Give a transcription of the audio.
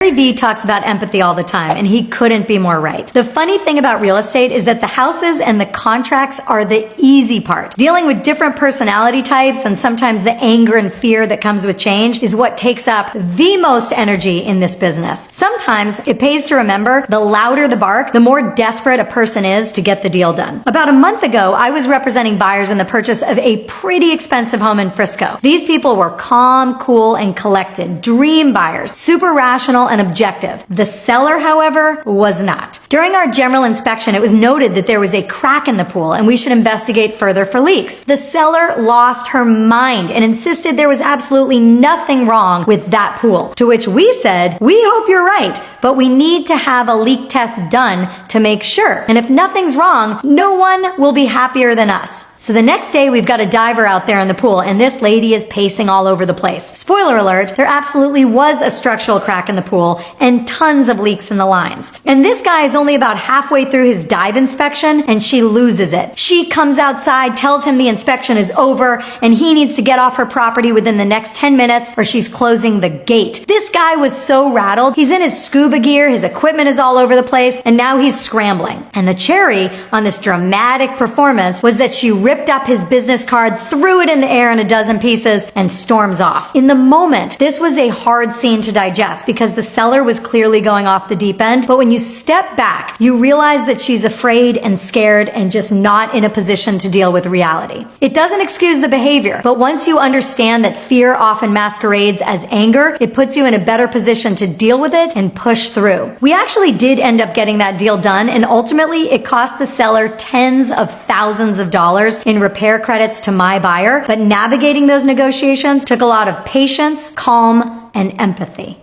Gary Vee talks about empathy all the time, and he couldn't be more right. The funny thing about real estate is that the houses and the contracts are the easy part. Dealing with different personality types and sometimes the anger and fear that comes with change is what takes up the most energy in this business. Sometimes it pays to remember the louder the bark, the more desperate a person is to get the deal done. About a month ago, I was representing buyers in the purchase of a pretty expensive home in Frisco. These people were calm, cool, and collected. Dream buyers. Super rational and objective. The seller, however, was not. During our general inspection, it was noted that there was a crack in the pool and we should investigate further for leaks. The seller lost her mind and insisted there was absolutely nothing wrong with that pool. To which we said, we hope you're right, but we need to have a leak test done to make sure. And if nothing's wrong, no one will be happier than us. So the next day, we've got a diver out there in the pool, and this lady is pacing all over the place. Spoiler alert, there absolutely was a structural crack in the pool and tons of leaks in the lines. And this guy is only about halfway through his dive inspection, and she loses it. She comes outside, tells him the inspection is over, and he needs to get off her property within the next 10 minutes, or she's closing the gate. This guy was so rattled. He's in his scuba gear, his equipment is all over the place, and now he's scrambling. And the cherry on this dramatic performance was that she ripped up his business card, threw it in the air in a dozen pieces, and storms off. In the moment, this was a hard scene to digest because the seller was clearly going off the deep end. But when you step back, you realize that she's afraid and scared and just not in a position to deal with reality. It doesn't excuse the behavior, but once you understand that fear often masquerades as anger, it puts you in a better position to deal with it and push through. We actually did end up getting that deal done, and ultimately it cost the seller tens of thousands of dollars in repair credits to my buyer, but navigating those negotiations took a lot of patience, calm, and empathy.